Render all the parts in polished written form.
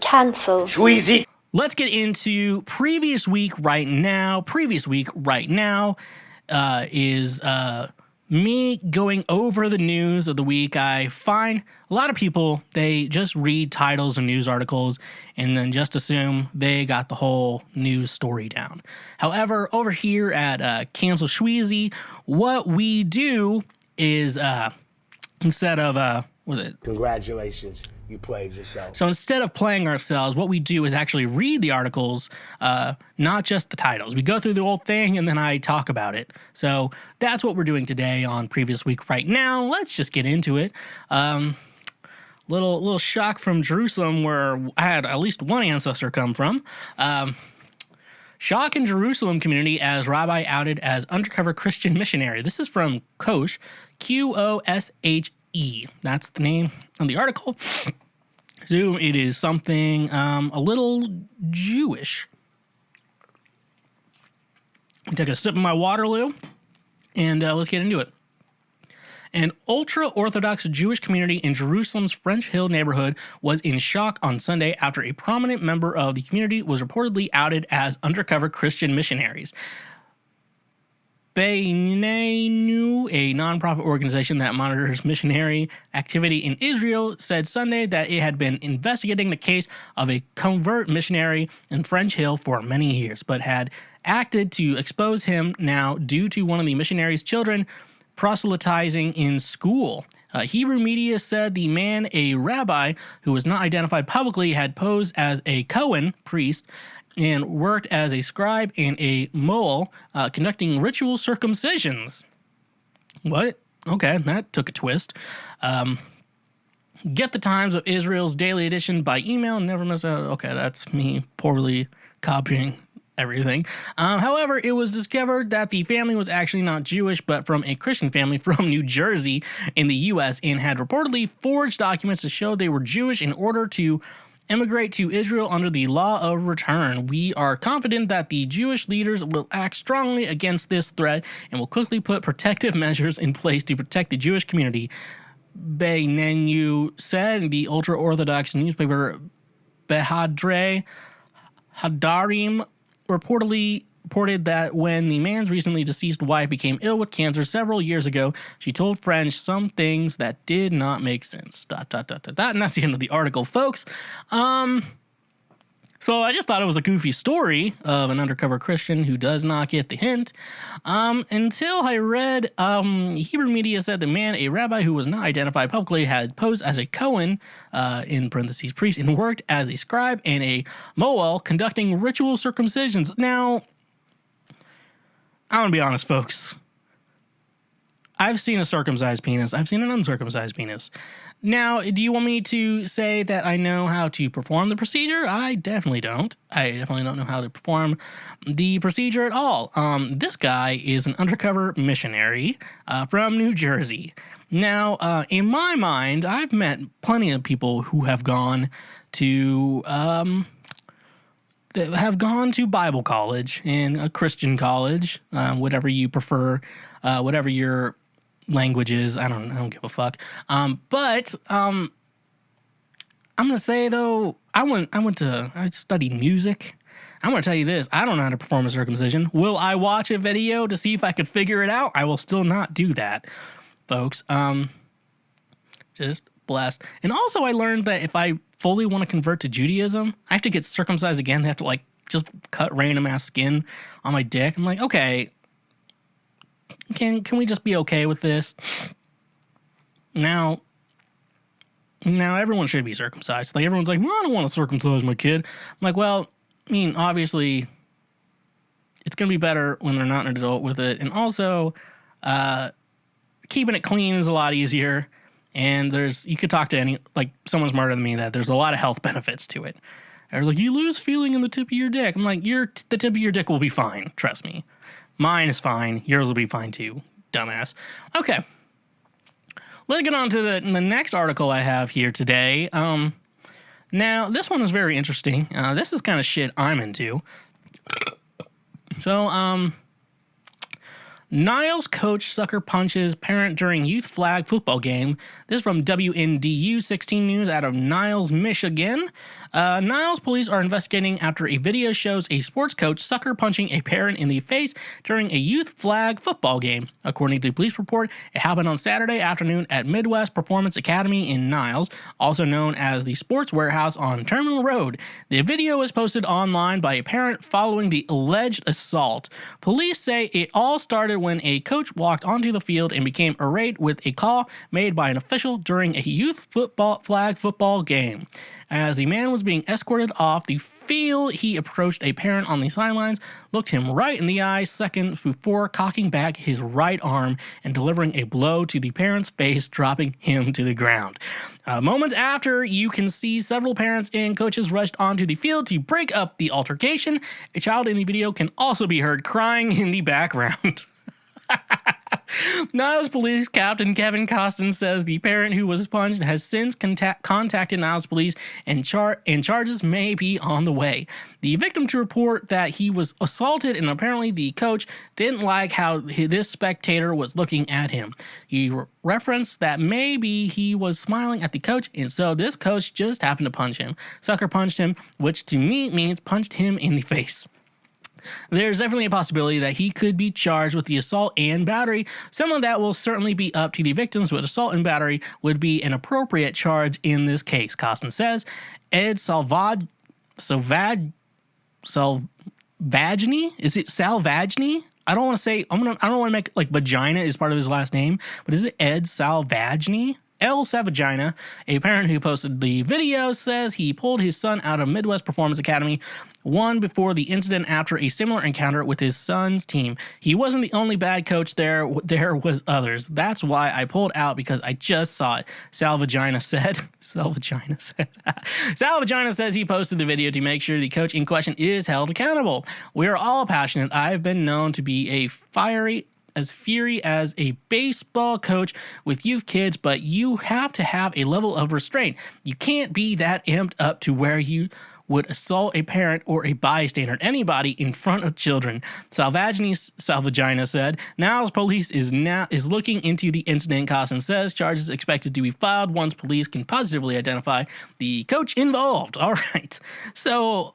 Cancel. Schweezy. Let's get into previous week right now. Previous week right now is me going over the news of the week. I find a lot of people, they just read titles of news articles and then just assume they got the whole news story down. However, over here at Cancel Schweezy, what we do is instead of, Congratulations. You played yourself. So instead of playing ourselves, what we do is actually read the articles, not just the titles. We go through the whole thing and then I talk about it. So that's what we're doing today on Previous Week Right Now. Let's just get into it. Little shock from Jerusalem, where I had at least one ancestor come from. Shock in Jerusalem community as Rabbi outed as undercover Christian missionary. This is from Kosh, Qoshe. That's the name of the article. So it is something a little Jewish. Take a sip of my Waterloo, and let's get into it. An ultra-Orthodox Jewish community in Jerusalem's French Hill neighborhood was in shock on Sunday after a prominent member of the community was reportedly outed as undercover Christian missionaries. Beinenu, a nonprofit organization that monitors missionary activity in Israel, said Sunday that it had been investigating the case of a convert missionary in French Hill for many years, but had acted to expose him now due to one of the missionary's children proselytizing in school. Hebrew media said the man, a rabbi who was not identified publicly, had posed as a Cohen priest and worked as a scribe and a moel, conducting ritual circumcisions. What? Okay, that took a twist. Get the Times of Israel's daily edition by email. Never miss out. Okay, that's me poorly copying everything. However, it was discovered that the family was actually not Jewish, but from a Christian family from New Jersey in the U.S. and had reportedly forged documents to show they were Jewish in order to emigrate to Israel under the law of return. We are confident that the Jewish leaders will act strongly against this threat and will quickly put protective measures in place to protect the Jewish community. Beinenu said. The ultra-Orthodox newspaper Behadrei Hadarim reported that when the man's recently deceased wife became ill with cancer several years ago, she told friends some things that did not make sense. ... And that's the end of the article, folks. So I just thought it was a goofy story of an undercover Christian who does not get the hint. Until I read Hebrew media said the man, a rabbi who was not identified publicly, had posed as a Cohen, in parentheses priest, and worked as a scribe and a moel conducting ritual circumcisions. Now, I want to be honest, folks. I've seen a circumcised penis. I've seen an uncircumcised penis. Now, do you want me to say that I know how to perform the procedure? I definitely don't. I definitely don't know how to perform the procedure at all. This guy is an undercover missionary from New Jersey. Now, in my mind, I've met plenty of people who have gone to Bible college and a Christian college, whatever you prefer, whatever your language is. I don't give a fuck. But I'm gonna say though, I studied music. I'm gonna tell you this: I don't know how to perform a circumcision. Will I watch a video to see if I could figure it out? I will still not do that, folks. Just blessed. And also, I learned that if I fully want to convert to Judaism, I have to get circumcised again. They have to just cut random ass skin on my dick. I'm like, okay, can we just be okay with this? Now everyone should be circumcised. Everyone's like, well, I don't want to circumcise my kid. I'm like, well, I mean, obviously, it's gonna be better when they're not an adult with it, and also, keeping it clean is a lot easier. And you could talk to someone smarter than me that there's a lot of health benefits to it. They're like, you lose feeling in the tip of your dick. I'm like, the tip of your dick will be fine. Trust me. Mine is fine. Yours will be fine too, dumbass. Okay. Let's get on to the next article I have here today. Now, this one is very interesting. This is kind of shit I'm into. So, Niles coach sucker punches parent during youth flag football game. This is from WNDU 16 News out of Niles, Michigan. Niles police are investigating after a video shows a sports coach sucker punching a parent in the face during a youth flag football game. According to the police report, it happened on Saturday afternoon at Midwest Performance Academy in Niles, also known as the Sports Warehouse on Terminal Road. The video was posted online by a parent following the alleged assault. Police say it all started when a coach walked onto the field and became irate with a call made by an official during a youth flag football game. As the man was being escorted off the field, he approached a parent on the sidelines, looked him right in the eye seconds before cocking back his right arm and delivering a blow to the parent's face, dropping him to the ground. Moments after, you can see several parents and coaches rushed onto the field to break up the altercation. A child in the video can also be heard crying in the background. Niles Police Captain Kevin Costin says the parent who was punched has since contacted Niles Police and charges may be on the way. The victim to report that he was assaulted, and apparently the coach didn't like how this spectator was looking at him. He referenced that maybe he was smiling at the coach, and so this coach just happened to punch him. Sucker punched him, which to me means punched him in the face. There's definitely a possibility that he could be charged with the assault and battery. Some of that will certainly be up to the victims, but assault and battery would be an appropriate charge in this case, Costin says. Ed Salvagni? Is it Salvagni? I don't want to say, I don't want to make like vagina is part of his last name, but is it Ed Salvagni? El Savagina, a parent who posted the video, says he pulled his son out of Midwest Performance Academy one before the incident after a similar encounter with his son's team. He wasn't the only bad coach there was others. That's why I pulled out, because I just saw it, Salvagina said. Salvagina says he posted the video to make sure the coach in question is held accountable. We are all passionate. I've been known to be a fiery as a baseball coach with youth kids, but you have to have a level of restraint. You can't be that amped up to where you would assault a parent or a bystander, anybody in front of children. Salvagina said. Niles Police is looking into the incident. Costin says charges expected to be filed once police can positively identify the coach involved. All right. So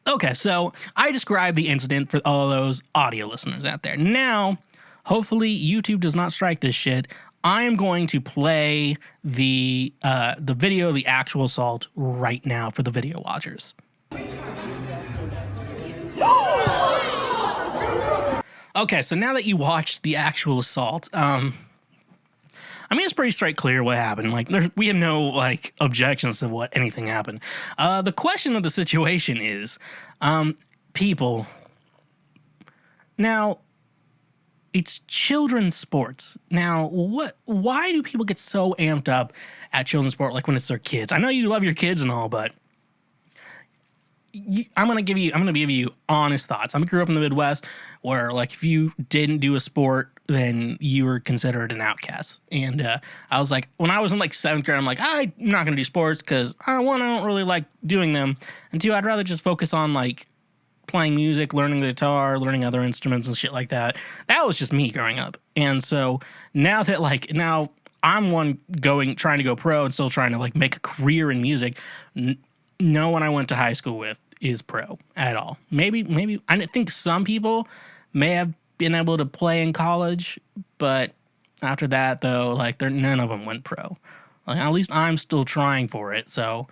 I described the incident for all those audio listeners out there. Now, hopefully YouTube does not strike this shit. I am going to play the video of the actual assault right now for the video watchers. Okay, so now that you watched the actual assault, I mean, it's pretty straight clear what happened. Like, we have no, like, objections to what anything happened. The question of the situation is, people, now, it's children's sports. Now, why do people get so amped up at children's sport, like when it's their kids? I know you love your kids and all, but I'm gonna give you honest thoughts. I grew up in the Midwest, where like if you didn't do a sport, then you were considered an outcast. And I was like, when I was in like 7th grade, I'm like, I'm not gonna do sports because I don't really like doing them, and 2, I'd rather just focus on like playing music, learning the guitar, learning other instruments and shit like that. That was just me growing up. And so now I'm trying to go pro and still trying to like make a career in music. No one I went to high school with is pro at all. Maybe I think some people may have been able to play in college, but after that though, like none of them went pro. Like, at least I'm still trying for it. So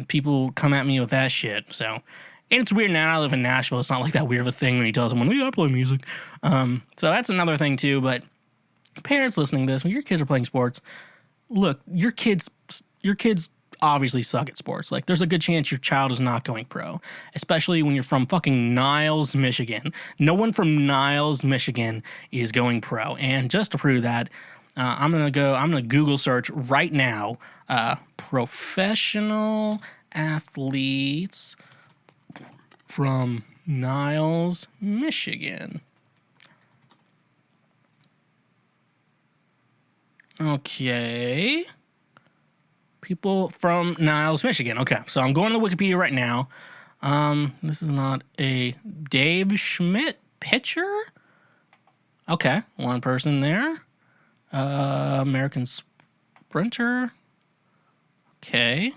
people come at me with that shit. So, and it's weird now. I live in Nashville. It's not like that weird of a thing when you tell someone, I play music. So that's another thing too. But parents listening to this, when your kids are playing sports, look, your kids obviously suck at sports. Like, there's a good chance your child is not going pro, especially when you're from fucking Niles, Michigan. No one from Niles, Michigan is going pro. And just to prove that, I'm gonna Google search right now, professional athletes from Niles, Michigan. Okay. People from Niles, Michigan. Okay, so I'm going to Wikipedia right now. This is not a Dave Schmidt pitcher. Okay, one person there. American sprinter. Okay.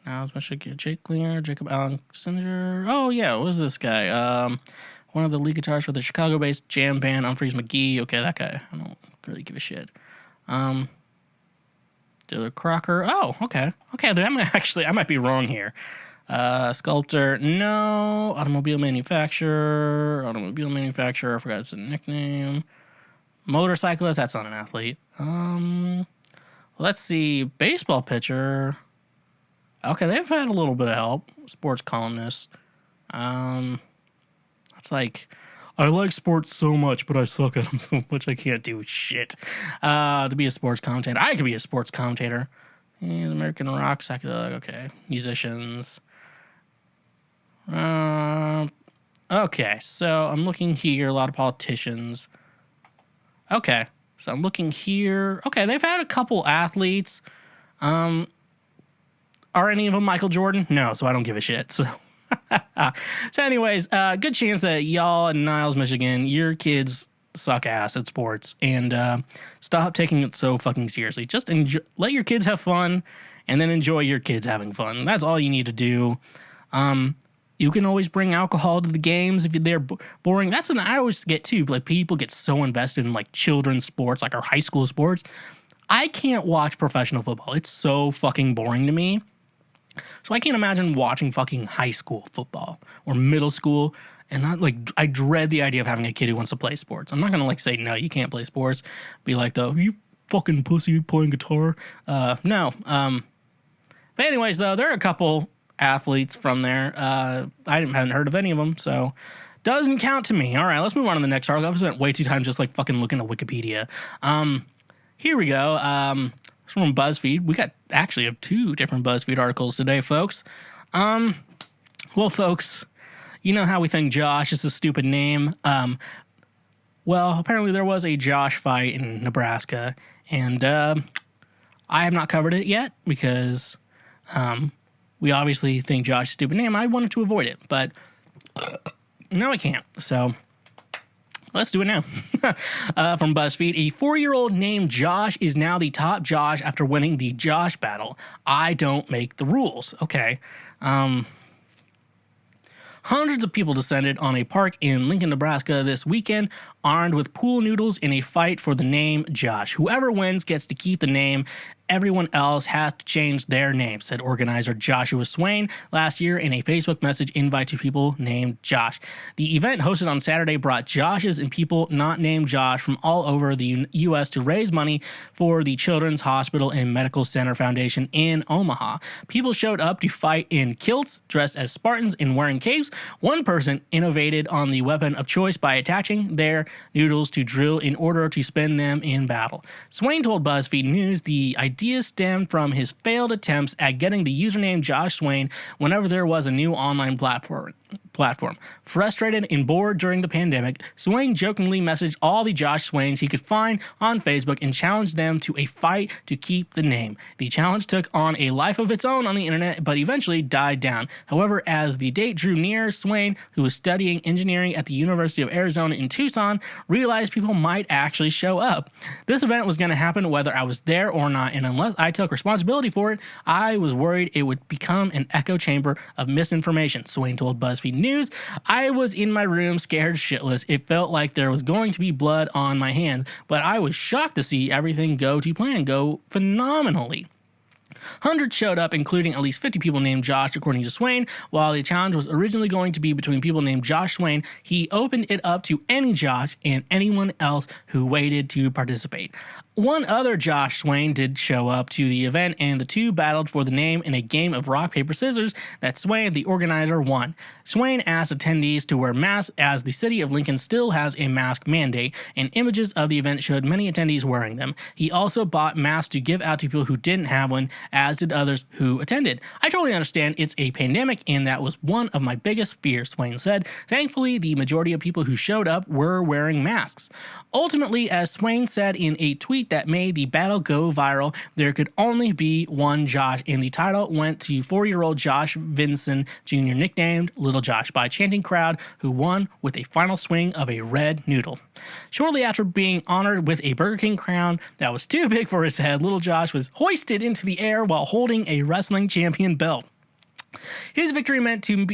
Niles Michigan, Jake Klinger, Jacob Alexander. Oh yeah, what was this guy? One of the lead guitarists for the Chicago-based jam band Humphreys McGee. Okay, that guy. I don't really give a shit. Dylan Crocker. Oh, okay. Okay, I might be wrong here. Sculptor, no. Automobile manufacturer. I forgot it's a nickname. Motorcyclist, that's not an athlete. Let's see. Baseball pitcher. Okay, they've had a little bit of help. Sports columnist. It's like, I like sports so much, but I suck at them so much I can't do shit. To be a sports commentator. I could be a sports commentator. And American rock, psychedelic, okay. Musicians. Okay, so I'm looking here, a lot of politicians. Okay, so I'm looking here. Okay, they've had a couple athletes. Are any of them Michael Jordan? No, so I don't give a shit. So, anyways, good chance that y'all in Niles, Michigan, your kids suck ass at sports, and stop taking it so fucking seriously. Just let your kids have fun, and then enjoy your kids having fun. That's all you need to do. You can always bring alcohol to the games if they're boring. That's what I always get too. Like, people get so invested in like children's sports, like our high school sports. I can't watch professional football. It's so fucking boring to me. So I can't imagine watching fucking high school football or middle school. And I dread the idea of having a kid who wants to play sports. I'm not gonna like say no, you can't play sports. Be like, though, you fucking pussy playing guitar. No. But anyways, though, there are a couple athletes from there. I hadn't heard of any of them, so doesn't count to me. All right, let's move on to the next article. I've spent way too time just like fucking looking at Wikipedia. Here we go. It's from BuzzFeed. We actually have two different BuzzFeed articles today, folks. Well, folks, you know how we think Josh is a stupid name. Well, apparently there was a Josh fight in Nebraska, and I have not covered it yet because we obviously think Josh is a stupid name. I wanted to avoid it, but no, I can't. So let's do it now. From BuzzFeed, a 4-year-old named Josh is now the top Josh after winning the Josh Battle. I don't make the rules. Okay. Hundreds of people descended on a park in Lincoln, Nebraska this weekend, armed with pool noodles in a fight for the name Josh. Whoever wins gets to keep the name. Everyone else has to change their name, said organizer Joshua Swain last year in a Facebook message invite to people named Josh. The event hosted on Saturday brought Joshes and people not named Josh from all over the U.S. to raise money for the Children's Hospital and Medical Center Foundation in Omaha. People showed up to fight in kilts, dressed as Spartans and wearing capes. One person innovated on the weapon of choice by attaching their noodles to drill in order to spin them in battle. Swain told BuzzFeed News the idea stemmed from his failed attempts at getting the username Josh Swain whenever there was a new online platform. Frustrated and bored during the pandemic, Swain jokingly messaged all the Josh Swains he could find on Facebook and challenged them to a fight to keep the name. The challenge took on a life of its own on the internet, but eventually died down. However, as the date drew near, Swain, who was studying engineering at the University of Arizona in Tucson, realized people might actually show up. This event was going to happen whether I was there or not, and unless I took responsibility for it, I was worried it would become an echo chamber of misinformation, Swain told BuzzFeed News. I was in my room scared shitless. It felt like there was going to be blood on my hands, but I was shocked to see everything go phenomenally. Hundreds showed up, including at least 50 people named Josh, according to Swain. While the challenge was originally going to be between people named Josh Swain, he opened it up to any Josh and anyone else who waited to participate. One other Josh Swain did show up to the event, and the two battled for the name in a game of rock, paper, scissors that Swain, the organizer, won. Swain asked attendees to wear masks as the city of Lincoln still has a mask mandate, and images of the event showed many attendees wearing them. He also bought masks to give out to people who didn't have one, as did others who attended. I totally understand it's a pandemic, and that was one of my biggest fears, Swain said. Thankfully, the majority of people who showed up were wearing masks. Ultimately, as Swain said in a tweet tweet that made the battle go viral. There could only be one Josh, and the title went to 4-year-old Josh Vincent Jr., nicknamed Little Josh, by a chanting crowd who won with a final swing of a red noodle. Shortly after being honored with a Burger King crown that was too big for his head, Little Josh was hoisted into the air while holding a wrestling champion belt. His victory meant to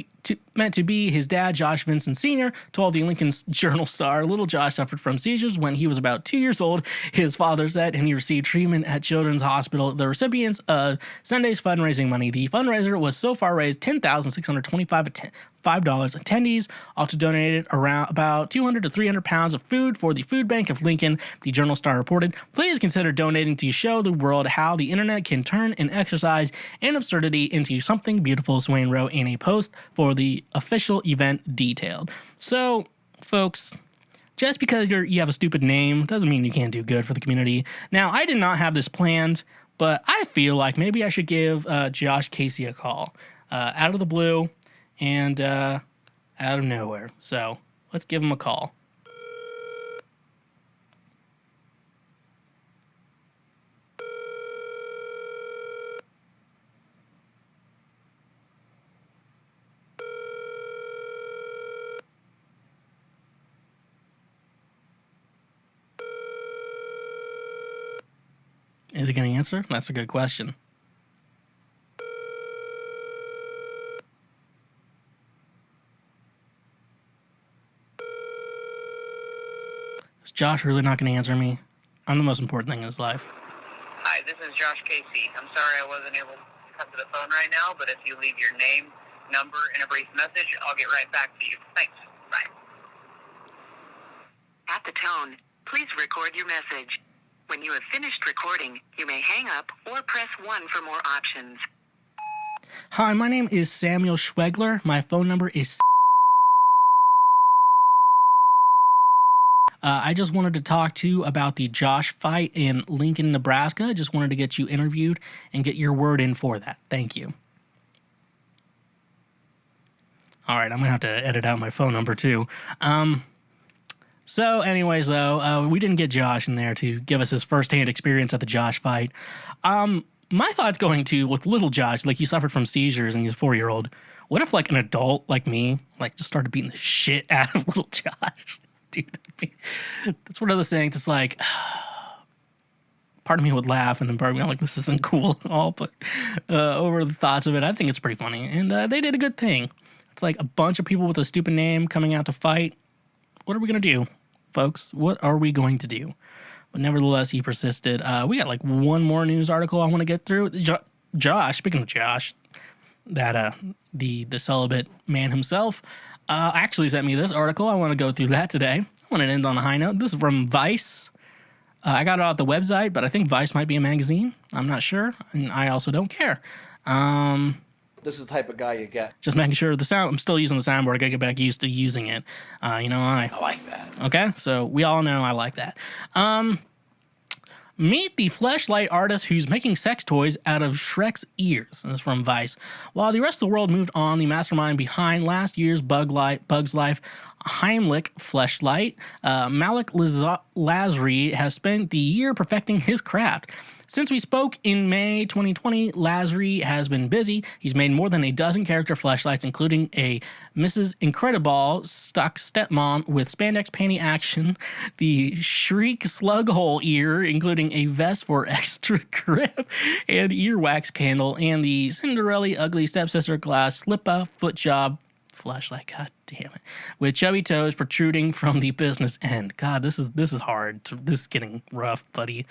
be his dad, Josh Vincent Sr., told the Lincoln Journal-Star. Little Josh suffered from seizures when he was about 2 years old, his father said, and he received treatment at Children's Hospital. The recipients of Sunday's fundraising money. The fundraiser was so far raised $10,625. Attendees also donated around about 200 to 300 pounds of food for the food bank of Lincoln, the Journal-Star reported. Please consider donating to show the world how the internet can turn an exercise and absurdity into something beautiful, Swain wrote in a post for the official event detailed. So, folks, just because you have a stupid name doesn't mean you can't do good for the community. Now, I did not have this planned, but I feel like maybe I should give Josh Casey a call out of the blue and out of nowhere. So let's give him a call. Is he going to answer? That's a good question. Is Josh really not going to answer me? I'm the most important thing in his life. Hi, this is Josh Casey. I'm sorry I wasn't able to come to the phone right now, but if you leave your name, number, and a brief message, I'll get right back to you. Thanks. Bye. At the tone, please record your message. When you have finished recording, you may hang up or press 1 for more options. Hi, my name is Samuel Schwegler. My phone number is... I just wanted to talk to you about the Josh fight in Lincoln, Nebraska. I just wanted to get you interviewed and get your word in for that. Thank you. All right, I'm going to have to edit out my phone number too. So anyways, though, we didn't get Josh in there to give us his firsthand experience at the Josh fight. My thoughts going to with little Josh, like he suffered from seizures and he's a 4-year-old. What if like an adult like me, like just started beating the shit out of little Josh? Dude, that's one of those things. It's like, part of me would laugh and then part of me I'm like, this isn't cool at all. But over the thoughts of it, I think it's pretty funny. And they did a good thing. It's like a bunch of people with a stupid name coming out to fight. What are we going to do, folks? What are we going to do? But nevertheless, he persisted. We got like one more news article I want to get through. Josh, speaking of Josh, that the celibate man himself, actually sent me this article. I want to go through that today. I want to end on a high note. This is from Vice. I got it off the website, but I think Vice might be a magazine. I'm not sure, and I also don't care. This is the type of guy you get. Just making sure the sound. I'm still using the soundboard. I gotta get back used to using it. I like that. Okay, so we all know I like that. Meet the Fleshlight artist who's making sex toys out of Shrek's ears. This is from Vice. While the rest of the world moved on, the mastermind behind last year's Bug's Life, Heimlich Fleshlight, Malik Lazary, has spent the year perfecting his craft. Since we spoke in May 2020, Lazary has been busy. He's made more than a dozen character fleshlights, including a Mrs. Incredible stuck stepmom with spandex panty action, the Shriek slug hole ear, including a vest for extra grip, and earwax candle, and the Cinderella ugly stepsister glass slipper foot job flashlight. God damn it, with chubby toes protruding from the business end. God, this is hard. This is getting rough, buddy.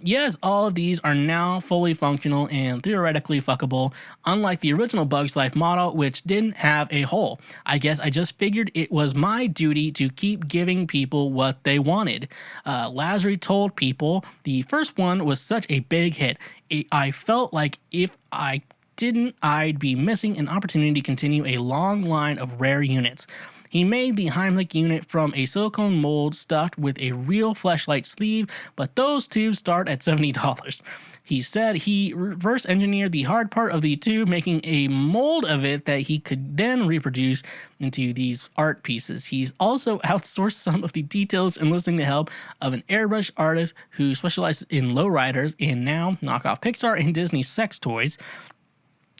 Yes, all of these are now fully functional and theoretically fuckable, unlike the original Bug's Life model, which didn't have a hole. I guess I just figured it was my duty to keep giving people what they wanted. Lazary told People, the first one was such a big hit. I felt like if I didn't, I'd be missing an opportunity to continue a long line of rare units. He made the Heimlich unit from a silicone mold stuffed with a real fleshlight sleeve, but those tubes start at $70. He said he reverse engineered the hard part of the tube, making a mold of it that he could then reproduce into these art pieces. He's also outsourced some of the details, enlisting the help of an airbrush artist who specializes in lowriders and now knockoff Pixar and Disney sex toys,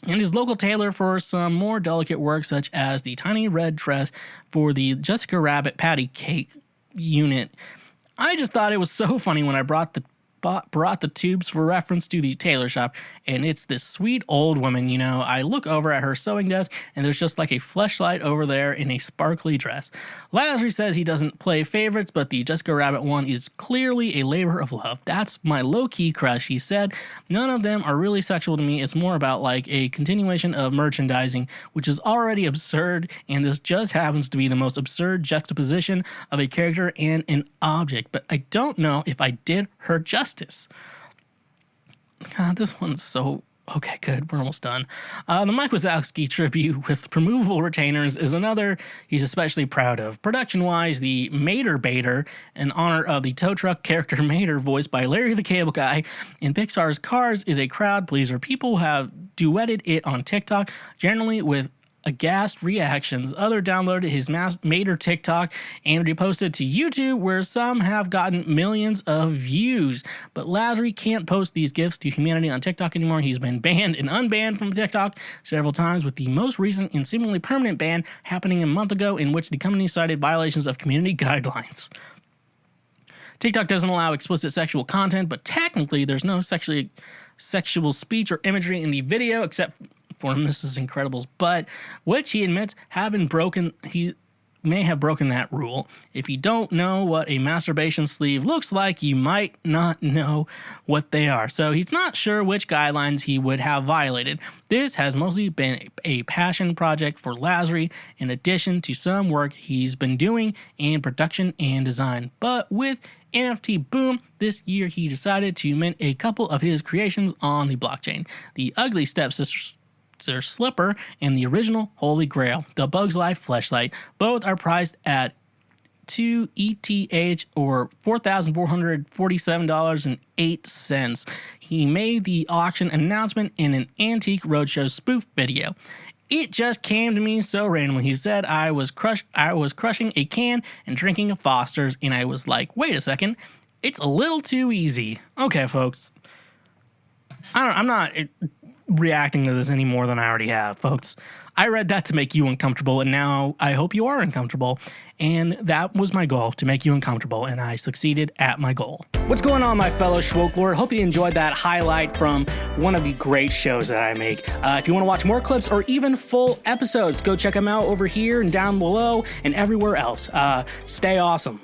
and his local tailor for some more delicate work, such as the tiny red dress for the Jessica Rabbit patty cake unit. I just thought it was so funny when I brought the tubes for reference to the tailor shop, and it's this sweet old woman, you know. I look over at her sewing desk, and there's just like a Fleshlight over there in a sparkly dress. Lasry says he doesn't play favorites, but the Jessica Rabbit one is clearly a labor of love. That's my low-key crush, he said. None of them are really sexual to me. It's more about like a continuation of merchandising, which is already absurd, and this just happens to be the most absurd juxtaposition of a character and an object. But I don't know if I did her justice. God, this one's so... Okay, good. We're almost done. The Mike Wazowski tribute with removable retainers is another he's especially proud of. Production-wise, the Mater Baiter, in honor of the tow truck character Mater, voiced by Larry the Cable Guy in Pixar's Cars, is a crowd pleaser. People have duetted it on TikTok, generally with aghast reactions. Others downloaded his Mater TikTok and reposted to YouTube, where some have gotten millions of views. But Lasry can't post these gifts to humanity on TikTok anymore. He's been banned and unbanned from TikTok several times, with the most recent and seemingly permanent ban happening a month ago, in which the company cited violations of community guidelines. TikTok doesn't allow explicit sexual content, but technically there's no sexual speech or imagery in the video, except for Mrs. Incredible's butt, which he admits he may have broken that rule. If you don't know what a masturbation sleeve looks like, you might not know what they are. So he's not sure which guidelines he would have violated. This has mostly been a passion project for Lasry, in addition to some work he's been doing in production and design. But with NFT boom, this year he decided to mint a couple of his creations on the blockchain. The Ugly Stepsister slipper and the original Holy Grail, the Bugs Life Fleshlight. Both are priced at 2 ETH or $4,447.08. He made the auction announcement in an Antique Roadshow spoof video. It just came to me so randomly. He said I was crushing a can and drinking a Foster's, and I was like, wait a second, it's a little too easy. Okay, folks. I'm not reacting to this any more than I already have, folks. I read that to make you uncomfortable, and now I hope you are uncomfortable. And that was my goal, to make you uncomfortable, and I succeeded at my goal. What's going on, my fellow Schwoklord? Hope you enjoyed that highlight from one of the great shows that I make. If you want to watch more clips or even full episodes, go check them out over here and down below and everywhere else. Stay awesome.